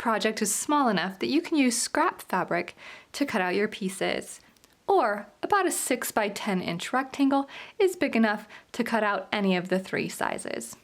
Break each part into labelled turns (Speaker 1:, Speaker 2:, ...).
Speaker 1: project is small enough that you can use scrap fabric to cut out your pieces, or about a 6 by 10 inch rectangle is big enough to cut out any of the 3 sizes.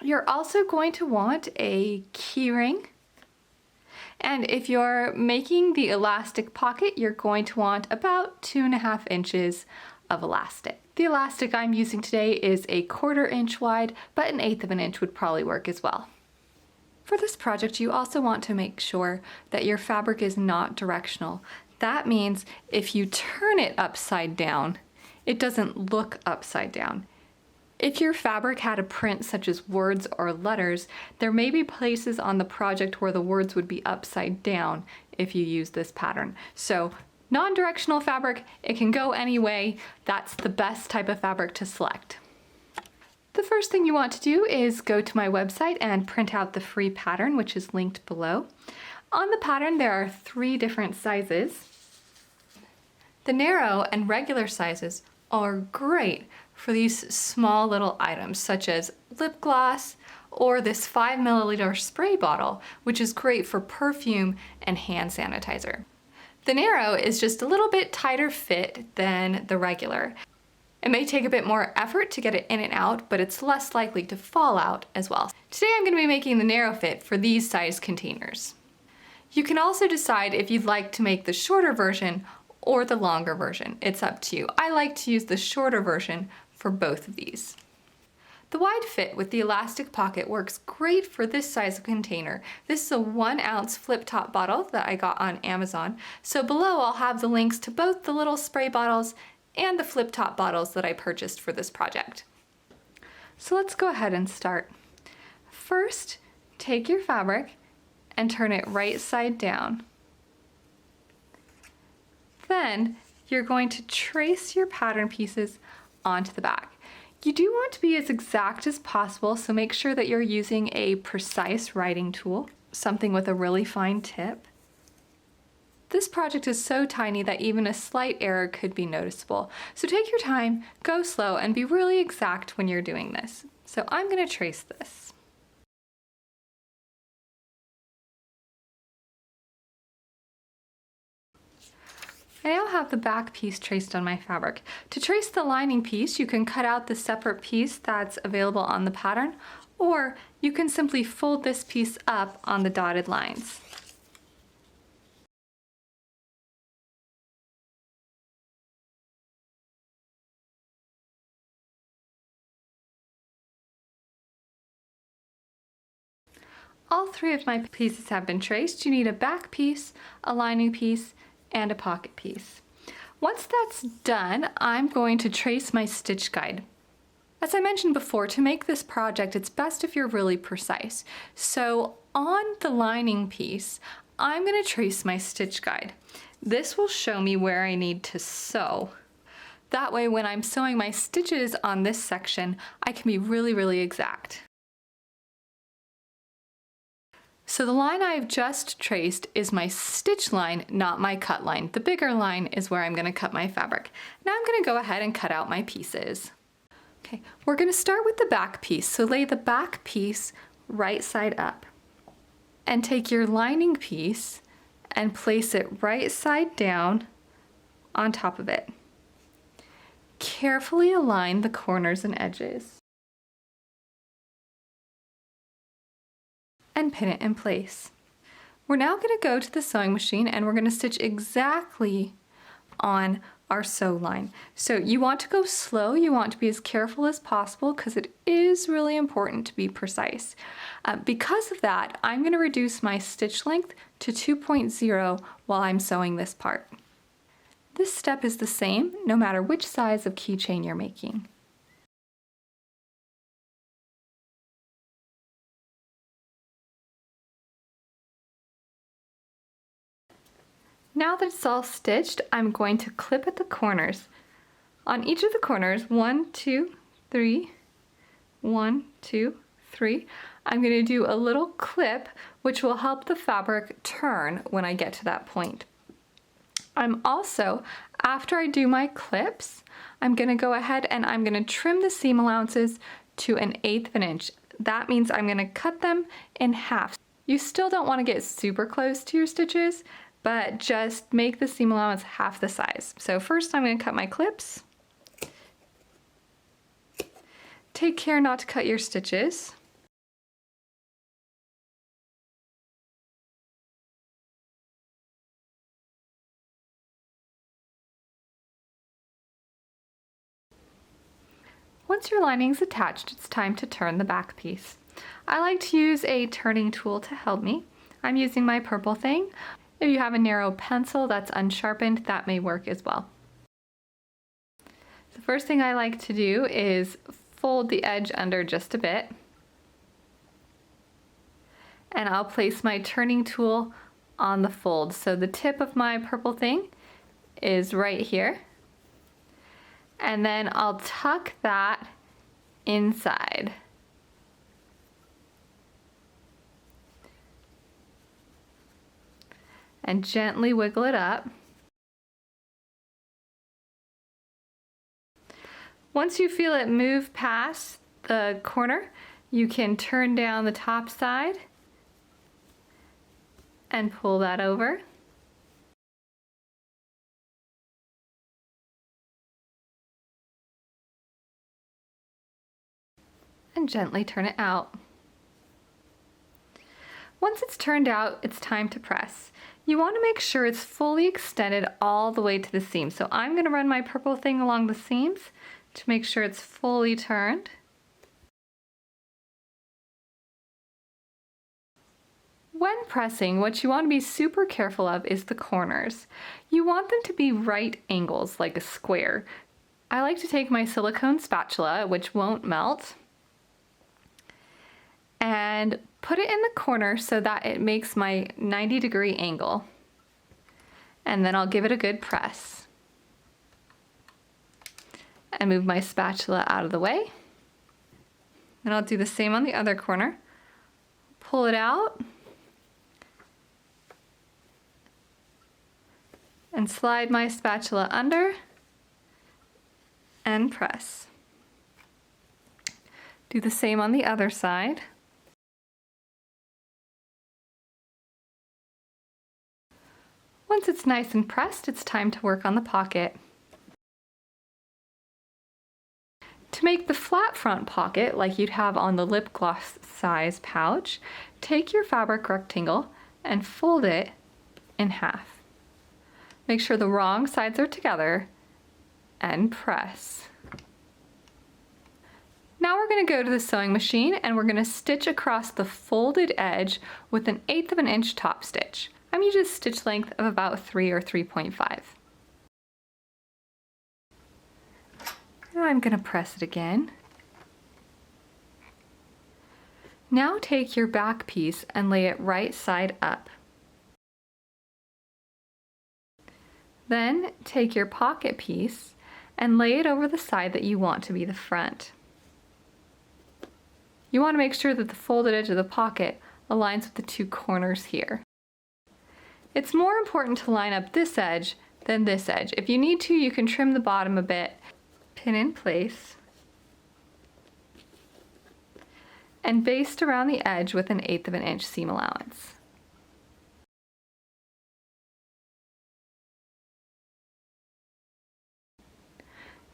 Speaker 1: You're also going to want a keyring, and if you're making the elastic pocket, you're going to want about 2.5 inches of elastic. The elastic I'm using today is a 1/4 inch wide, but 1/8 of an inch would probably work as well. For this project, you also want to make sure that your fabric is not directional. That means if you turn it upside down, it doesn't look upside down. If your fabric had a print such as words or letters, there may be places on the project where the words would be upside down if you use this pattern. So non-directional fabric, it can go any way. That's the best type of fabric to select. The first thing you want to do is go to my website and print out the free pattern, which is linked below. On the pattern, there are 3 different sizes. The narrow and regular sizes are great for these small little items, such as lip gloss or this 5 milliliter spray bottle, which is great for perfume and hand sanitizer. The narrow is just a little bit tighter fit than the regular. It may take a bit more effort to get it in and out, but it's less likely to fall out as well. Today I'm going to be making the narrow fit for these size containers. You can also decide if you'd like to make the shorter version or the longer version. It's up to you. I like to use the shorter version for both of these. The wide fit with the elastic pocket works great for this size of container. This is a 1 ounce flip top bottle that I got on Amazon. So below I'll have the links to both the little spray bottles and the flip top bottles that I purchased for this project. So let's go ahead and start. First, take your fabric and turn it right side down. Then you're going to trace your pattern pieces onto the back. You do want to be as exact as possible, so make sure that you're using a precise writing tool, something with a really fine tip. This project is so tiny that even a slight error could be noticeable. So take your time, go slow, and be really exact when you're doing this. So I'm going to trace this. I now have the back piece traced on my fabric. To trace the lining piece, you can cut out the separate piece that's available on the pattern, or you can simply fold this piece up on the dotted lines. All 3 of my pieces have been traced. You need a back piece, a lining piece, and a pocket piece. Once that's done, I'm going to trace my stitch guide. As I mentioned before, to make this project, it's best if you're really precise. So on the lining piece, I'm going to trace my stitch guide. This will show me where I need to sew. That way, when I'm sewing my stitches on this section, I can be really exact. So the line I've just traced is my stitch line, not my cut line. The bigger line is where I'm going to cut my fabric. Now I'm going to go ahead and cut out my pieces. Okay, we're going to start with the back piece. So lay the back piece right side up and take your lining piece and place it right side down on top of it. Carefully align the corners and edges and pin it in place. We're now going to go to the sewing machine and we're going to stitch exactly on our sew line. So you want to go slow, you want to be as careful as possible because it is really important to be precise. Because of that, I'm going to reduce my stitch length to 2.0 while I'm sewing this part. This step is the same no matter which size of keychain you're making. Now that it's all stitched, I'm going to clip at the corners. On each of the corners, 1, 2, 3, 1, 2, 3, I'm going to do a little clip which will help the fabric turn when I get to that point. I'm also, after I do my clips, I'm going to go ahead and I'm going to trim the seam allowances to 1/8 of an inch. That means I'm going to cut them in half. You still don't want to get super close to your stitches, but just make the seam allowance half the size. So first I'm going to cut my clips. Take care not to cut your stitches. Once your lining's attached, it's time to turn the back piece. I like to use a turning tool to help me. I'm using my purple Thang. If you have a narrow pencil that's unsharpened, that may work as well. The first thing I like to do is fold the edge under just a bit. And I'll place my turning tool on the fold. So the tip of my purple Thang is right here. And then I'll tuck that inside. And gently wiggle it up. Once you feel it move past the corner, you can turn down the top side and pull that over. And gently turn it out. Once it's turned out, it's time to press. You want to make sure it's fully extended all the way to the seam. So I'm going to run my purple Thang along the seams to make sure it's fully turned. When pressing, what you want to be super careful of is the corners. You want them to be right angles, like a square. I like to take my silicone spatula, which won't melt, and put it in the corner so that it makes my 90-degree angle. And then I'll give it a good press. And move my spatula out of the way. And I'll do the same on the other corner. Pull it out. And slide my spatula under and press. Do the same on the other side. Once it's nice and pressed, it's time to work on the pocket. To make the flat front pocket, like you'd have on the lip gloss size pouch, take your fabric rectangle and fold it in half. Make sure the wrong sides are together and press. Now we're going to go to the sewing machine and we're going to stitch across the folded edge with 1/8 of an inch top stitch. I'm using a stitch length of about 3 or 3.5. Now I'm going to press it again. Now take your back piece and lay it right side up. Then take your pocket piece and lay it over the side that you want to be the front. You want to make sure that the folded edge of the pocket aligns with the two corners here. It's more important to line up this edge than this edge. If you need to, you can trim the bottom a bit, pin in place, and baste around the edge with 1/8 of an inch seam allowance.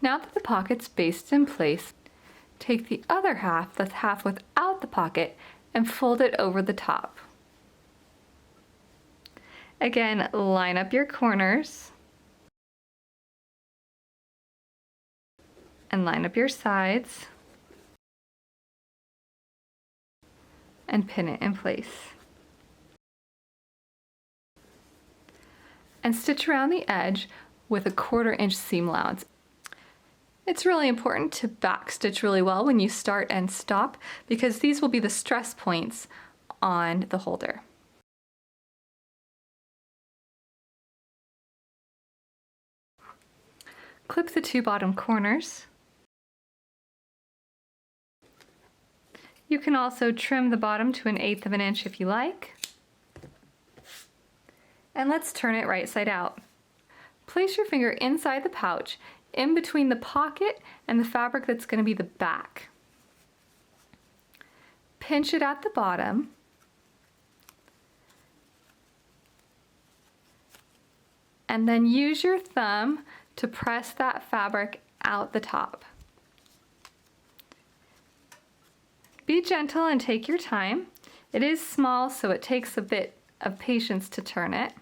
Speaker 1: Now that the pocket's basted in place, take the other half, the half without the pocket, and fold it over the top. Again, line up your corners and line up your sides and pin it in place. And stitch around the edge with a 1/4 inch seam allowance. It's really important to back stitch really well when you start and stop because these will be the stress points on the holder. Clip the 2 bottom corners. You can also trim the bottom to 1/8 of an inch if you like. And let's turn it right side out. Place your finger inside the pouch, in between the pocket and the fabric that's going to be the back. Pinch it at the bottom and then use your thumb to press that fabric out the top. Be gentle and take your time. It is small, so it takes a bit of patience to turn it.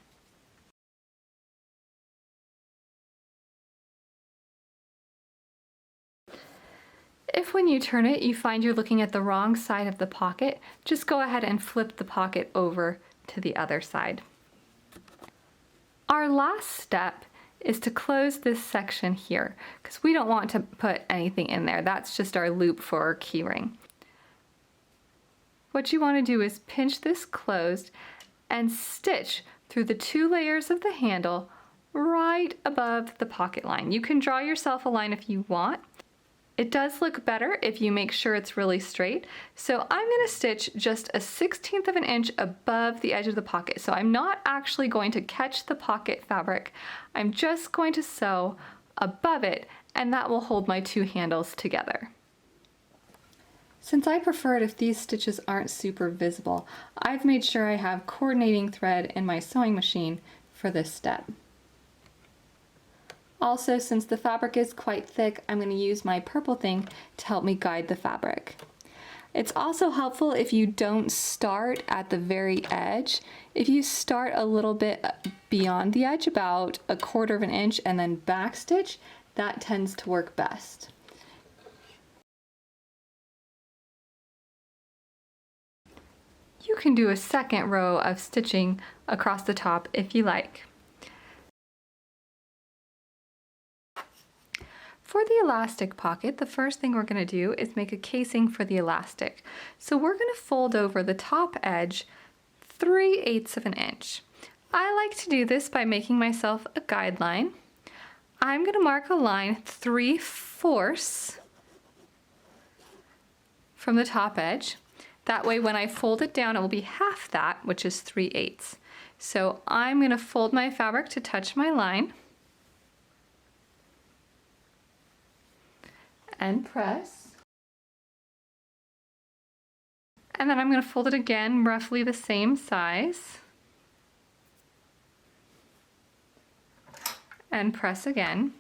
Speaker 1: If when you turn it, you find you're looking at the wrong side of the pocket, just go ahead and flip the pocket over to the other side. Our last step is to close this section here, because we don't want to put anything in there. That's just our loop for our keyring. What you want to do is pinch this closed and stitch through the 2 layers of the handle right above the pocket line. You can draw yourself a line if you want. It does look better if you make sure it's really straight. So I'm going to stitch just a 1/16 of an inch above the edge of the pocket. So I'm not actually going to catch the pocket fabric. I'm just going to sew above it, and that will hold my 2 handles together. Since I prefer it if these stitches aren't super visible, I've made sure I have coordinating thread in my sewing machine for this step. Also, since the fabric is quite thick, I'm going to use my purple thing to help me guide the fabric. It's also helpful if you don't start at the very edge. If you start a little bit beyond the edge, about 1/4 of an inch, and then backstitch, that tends to work best. You can do a second row of stitching across the top if you like. For the elastic pocket, the first thing we're going to do is make a casing for the elastic. So we're going to fold over the top edge 3/8 of an inch. I like to do this by making myself a guideline. I'm going to mark a line 3/4 from the top edge. That way when I fold it down, it will be half that, which is 3/8. So I'm going to fold my fabric to touch my line and press. And then I'm going to fold it again, roughly the same size, and press again.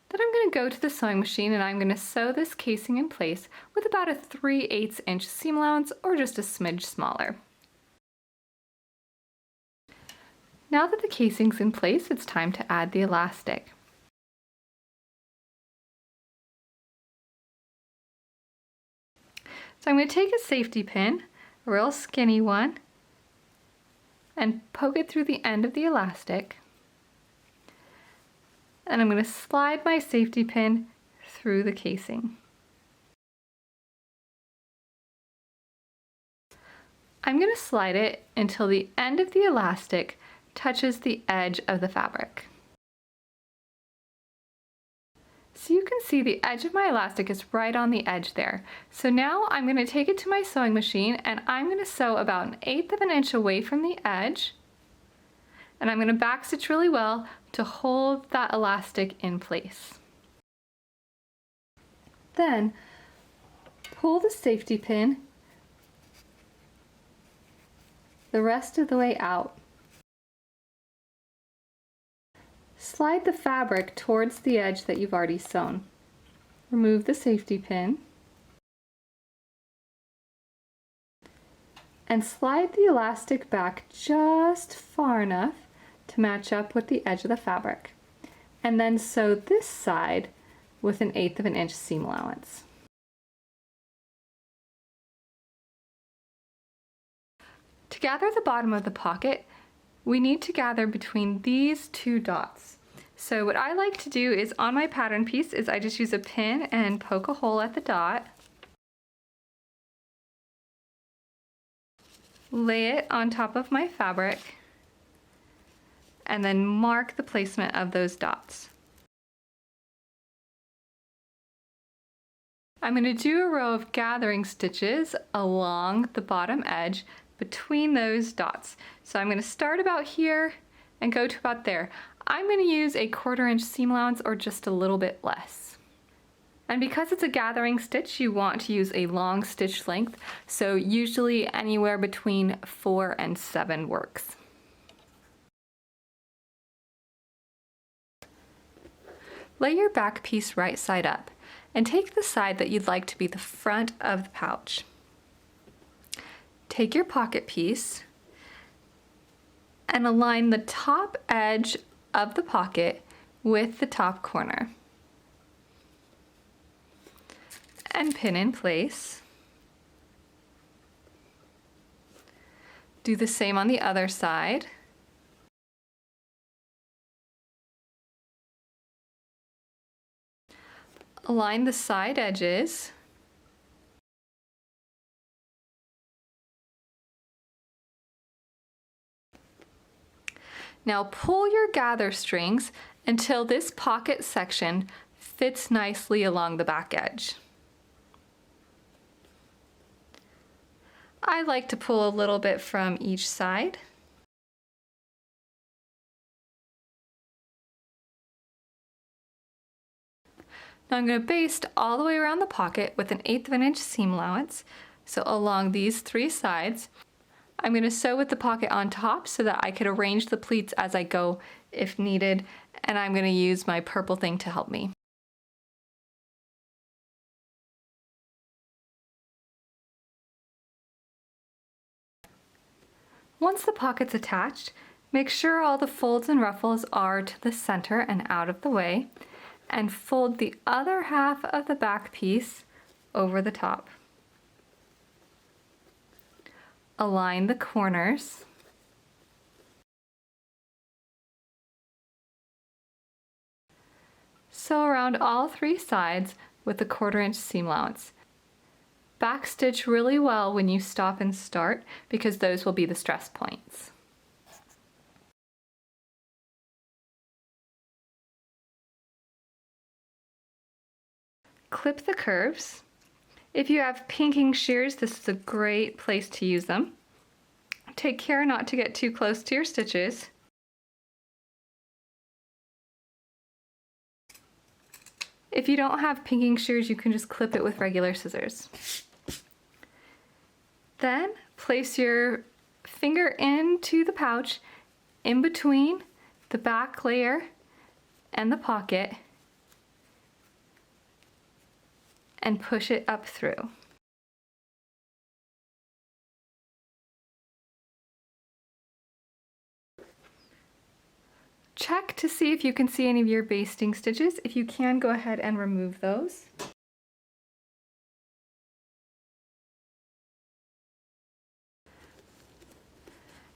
Speaker 1: Then I'm going to go to the sewing machine and I'm going to sew this casing in place with about a 3/8 inch seam allowance, or just a smidge smaller. Now that the casing's in place, it's time to add the elastic. So I'm going to take a safety pin, a real skinny one, and poke it through the end of the elastic. And I'm going to slide my safety pin through the casing. I'm going to slide it until the end of the elastic touches the edge of the fabric. So you can see the edge of my elastic is right on the edge there. So now I'm going to take it to my sewing machine and I'm going to sew about 1/8 of an inch away from the edge. And I'm going to backstitch really well to hold that elastic in place. Then pull the safety pin the rest of the way out. Slide the fabric towards the edge that you've already sewn. Remove the safety pin and slide the elastic back just far enough to match up with the edge of the fabric, and then sew this side with 1/8 of an inch seam allowance. To gather the bottom of the pocket, we need to gather between these 2 dots. So what I like to do is, on my pattern piece, is I just use a pin and poke a hole at the dot, lay it on top of my fabric, and then mark the placement of those dots. I'm going to do a row of gathering stitches along the bottom edge between those dots. So I'm going to start about here and go to about there. I'm going to use a 1/4 inch seam allowance, or just a little bit less. And because it's a gathering stitch, you want to use a long stitch length, so usually anywhere between 4 and 7 works. Lay your back piece right side up and take the side that you'd like to be the front of the pouch. Take your pocket piece and align the top edge of the pocket with the top corner and pin in place. Do the same on the other side. Align the side edges. Now pull your gather strings until this pocket section fits nicely along the back edge. I like to pull a little bit from each side. Now I'm going to baste all the way around the pocket with an 1/8 of an inch seam allowance. So along these 3 sides, I'm going to sew with the pocket on top so that I could arrange the pleats as I go if needed, and I'm going to use my purple thing to help me. Once the pocket's attached, make sure all the folds and ruffles are to the center and out of the way, and fold the other half of the back piece over the top. Align the corners. Sew around all 3 sides with the 1/4 inch seam allowance. Backstitch really well when you stop and start because those will be the stress points. Clip the curves. If you have pinking shears, this is a great place to use them. Take care not to get too close to your stitches. If you don't have pinking shears, you can just clip it with regular scissors. Then place your finger into the pouch in between the back layer and the pocket and push it up through. Check to see if you can see any of your basting stitches. If you can, go ahead and remove those.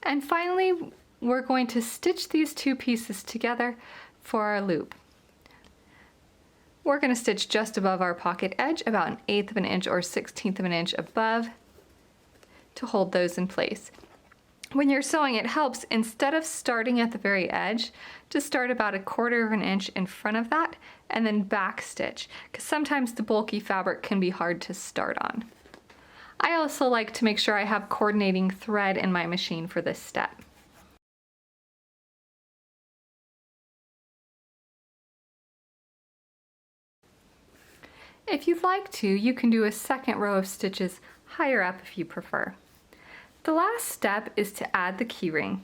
Speaker 1: And finally, we're going to stitch these 2 pieces together for our loop. We're going to stitch just above our pocket edge, about an 1/8 of an inch or 1/16 of an inch above to hold those in place. When you're sewing, it helps, instead of starting at the very edge, to start about 1/4 of an inch in front of that and then back stitch, because sometimes the bulky fabric can be hard to start on. I also like to make sure I have coordinating thread in my machine for this step. If you'd like to, you can do a second row of stitches higher up if you prefer. The last step is to add the keyring.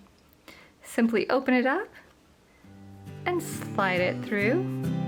Speaker 1: Simply open it up and slide it through.